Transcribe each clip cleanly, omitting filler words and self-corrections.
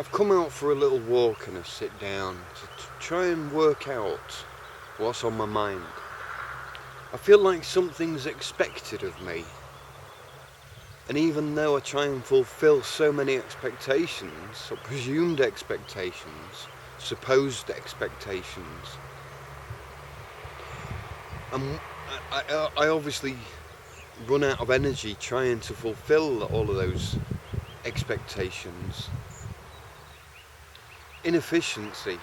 I've come out for a little walk and a sit down to try and work out what's on my mind. I feel like something's expected of me. And even though I try and fulfill so many expectations, or presumed expectations, supposed expectations, I obviously run out of energy trying to fulfill all of those expectations. Inefficiency.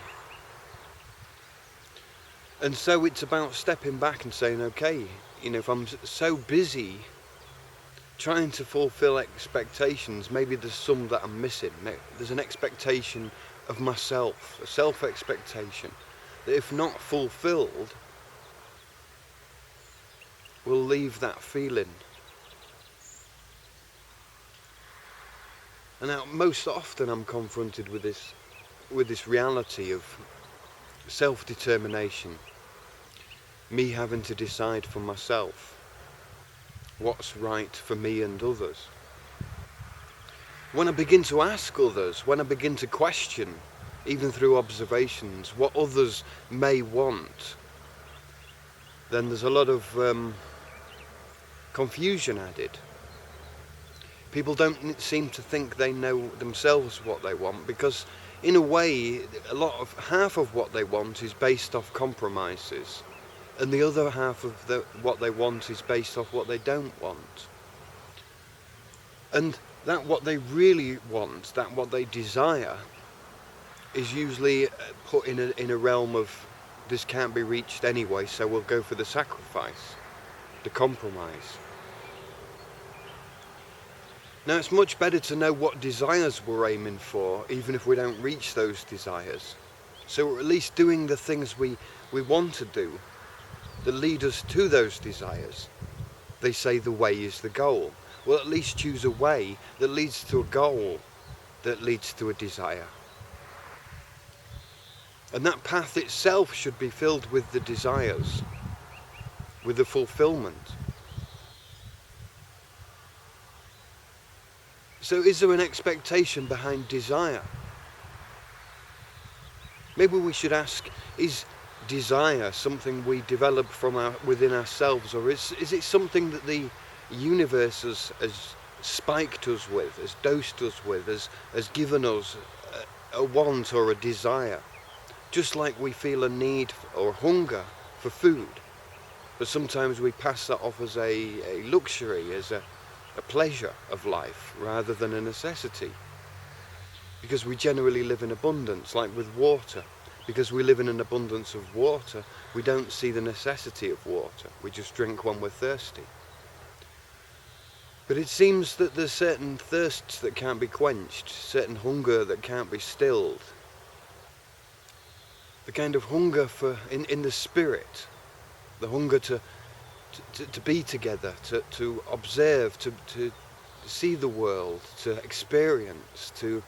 And so it's about stepping back and saying, okay, if I'm so busy trying to fulfill expectations, maybe there's some that I'm missing. There's an expectation of myself, a self-expectation, that if not fulfilled, will leave that feeling. And now, most often I'm confronted with this reality of self-determination, me having to decide for myself what's right for me and others. When I begin to ask others, when I begin to question, even through observations, what others may want, then there's a lot of confusion added. People don't seem to think they know themselves what they want, because in a way, half of what they want is based off compromises, and the other half of what they want is based off what they don't want. And that what they really want, that what they desire, is usually put in a realm of, this can't be reached anyway, so we'll go for the sacrifice, the compromise. Now, it's much better to know what desires we're aiming for, even if we don't reach those desires. So we're at least doing the things we want to do that lead us to those desires. They say the way is the goal. Well, at least choose a way that leads to a goal, that leads to a desire. And that path itself should be filled with the desires, with the fulfillment. So is there an expectation behind desire? Maybe we should ask, is desire something we develop from within ourselves, or is it something that the universe has spiked us with, has dosed us with, has given us a want or a desire? Just like we feel a need or hunger for food, but sometimes we pass that off as a luxury, as a pleasure of life rather than a necessity, because we generally live in abundance. Like with water, because we live in an abundance of water, we don't see the necessity of water, we just drink when we're thirsty. But it seems that there's certain thirsts that can't be quenched, certain hunger that can't be stilled, the kind of hunger in the spirit, the hunger to be together, to observe, to see the world, to experience, to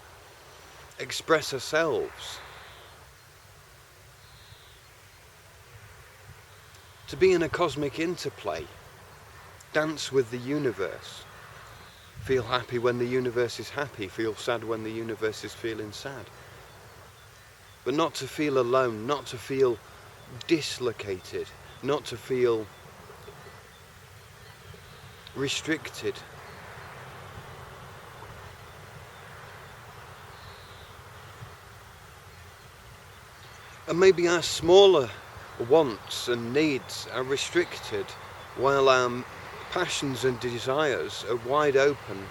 express ourselves, to be in a cosmic interplay, dance with the universe, feel happy when the universe is happy, feel sad when the universe is feeling sad, but not to feel alone, not to feel dislocated, not to feel restricted. And maybe our smaller wants and needs are restricted, while our passions and desires are wide open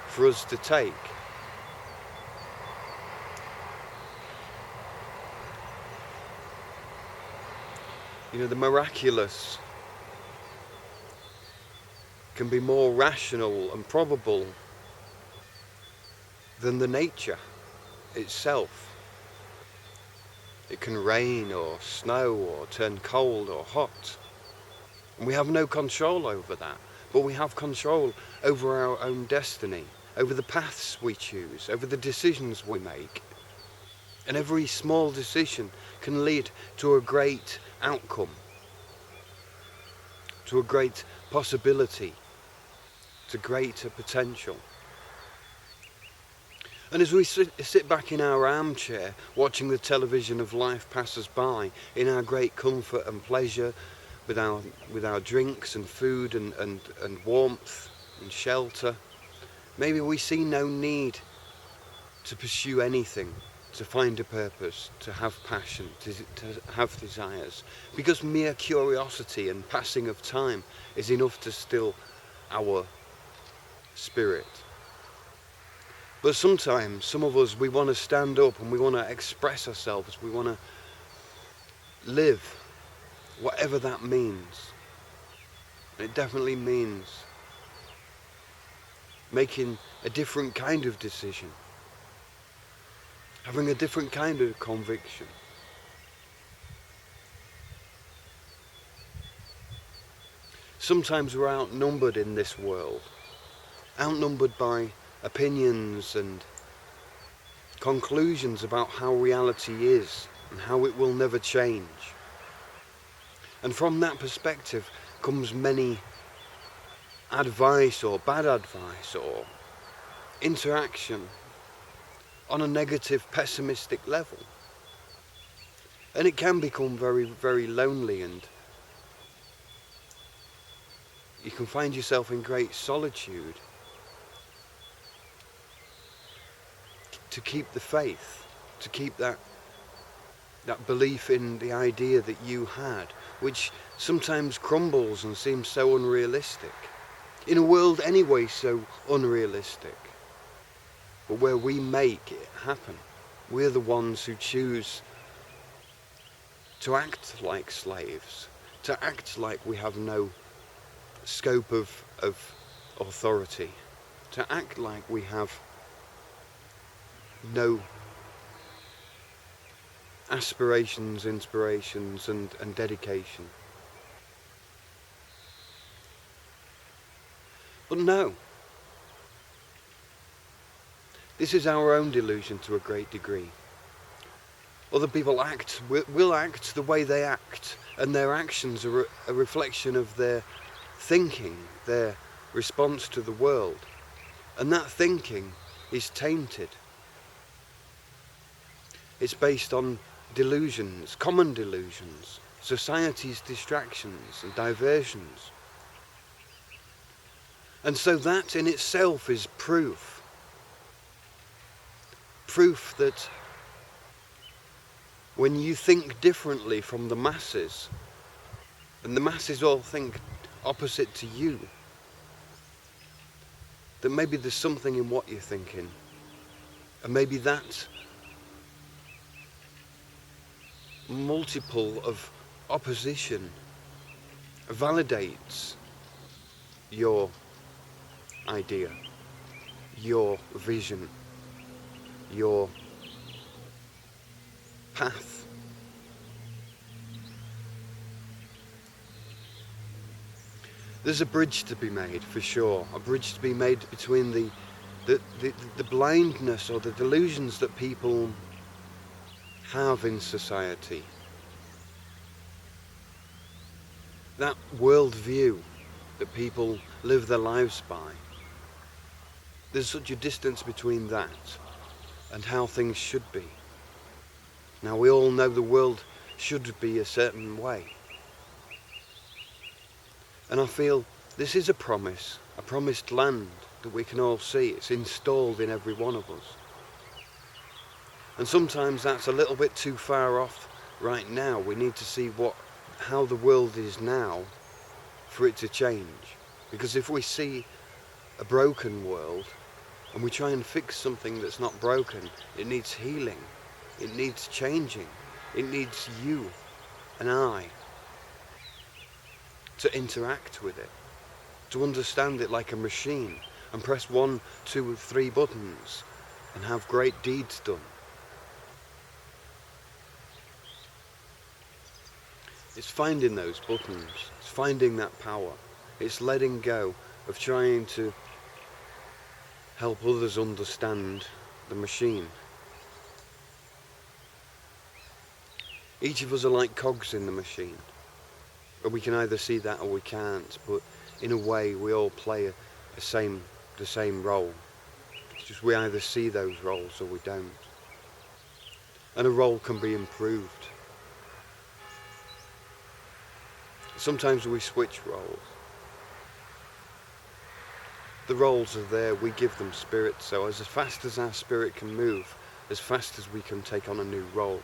for us to take. The miraculous can be more rational and probable than the nature itself. It can rain or snow or turn cold or hot. And we have no control over that, but we have control over our own destiny, over the paths we choose, over the decisions we make. And every small decision can lead to a great outcome, to a great possibility, to greater potential. And as we sit back in our armchair, watching the television of life pass us by, in our great comfort and pleasure, with our drinks and food and warmth and shelter, maybe we see no need to pursue anything, to find a purpose, to have passion, to have desires, because mere curiosity and passing of time is enough to still our spirit. But sometimes, some of us, we want to stand up and we want to express ourselves, we want to live, whatever that means. It definitely means making a different kind of decision, having a different kind of conviction. Sometimes we're outnumbered in this world, outnumbered by opinions and conclusions about how reality is and how it will never change. And from that perspective comes many advice or bad advice or interaction on a negative, pessimistic level. And it can become very, very lonely, and you can find yourself in great solitude. To keep the faith, to keep that belief in the idea that you had, which sometimes crumbles and seems so unrealistic, in a world anyway so unrealistic, but where we make it happen. We're the ones who choose to act like slaves, to act like we have no scope of authority, to act like we have no aspirations, inspirations and dedication. But no, this is our own delusion to a great degree. Other people will act the way they act, and their actions are a reflection of their thinking, their response to the world, and that thinking is tainted. It's based on delusions, common delusions, society's distractions and diversions. And so that in itself is proof that when you think differently from the masses, and the masses all think opposite to you, that maybe there's something in what you're thinking, and maybe that multiple of opposition validates your idea, your vision, your path. There's a bridge to be made, for sure, a bridge to be made between the blindness or the delusions that people have in society, that worldview that people live their lives by. There's such a distance between that and how things should be. Now, we all know the world should be a certain way, and I feel this is a promised land that we can all see. It's installed in every one of us. And sometimes that's a little bit too far off right now. We need to see how the world is now for it to change. Because if we see a broken world and we try and fix something that's not broken, it needs healing, it needs changing, it needs you and I to interact with it, to understand it like a machine and press 1, 2, 3 buttons and have great deeds done. It's finding those buttons, it's finding that power, it's letting go of trying to help others understand the machine. Each of us are like cogs in the machine, but we can either see that or we can't, but in a way we all play the same role. It's Just we either see those roles or we don't. And a role can be improved. Sometimes we switch roles. The roles are there, we give them spirit, so as fast as our spirit can move, as fast as we can take on a new role.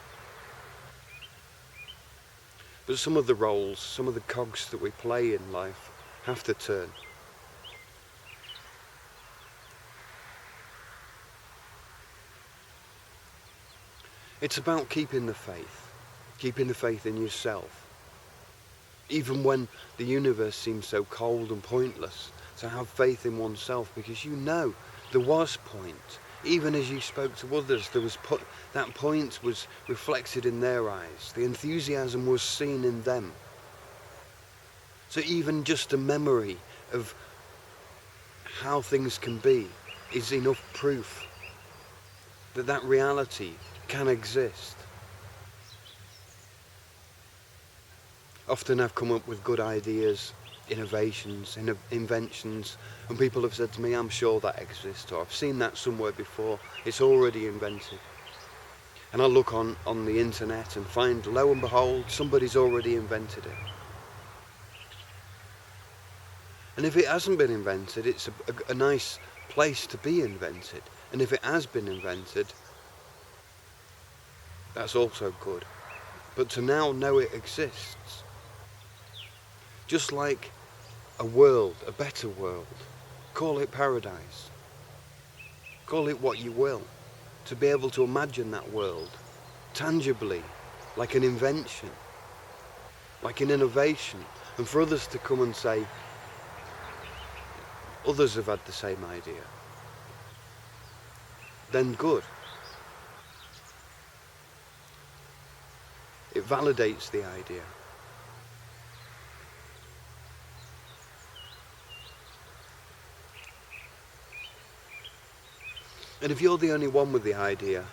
But some of the roles, some of the cogs that we play in life have to turn. It's about keeping the faith in yourself. Even when the universe seems so cold and pointless, to have faith in oneself, because you know there was point. Even as you spoke to others, that point was reflected in their eyes. The enthusiasm was seen in them. So even just a memory of how things can be is enough proof that reality can exist. Often I've come up with good ideas, innovations, inventions, and people have said to me, I'm sure that exists, or I've seen that somewhere before, it's already invented. And I look on the internet and find, lo and behold, somebody's already invented it. And if it hasn't been invented, it's a nice place to be invented. And if it has been invented, that's also good. But to now know it exists, just like a world, a better world, call it paradise, call it what you will, to be able to imagine that world tangibly, like an invention, like an innovation, and for others to come and say, others have had the same idea, then good. It validates the idea. And if you're the only one with the idea,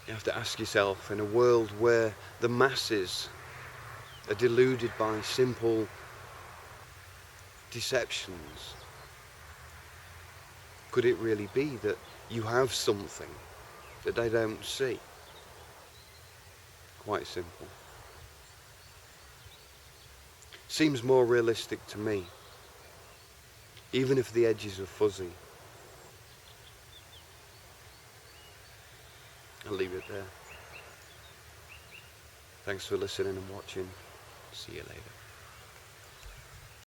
you have to ask yourself, in a world where the masses are deluded by simple deceptions, could it really be that you have something that they don't see? Quite simple. Seems more realistic to me, even if the edges are fuzzy. I'll leave it there. Thanks for listening and watching. See you later.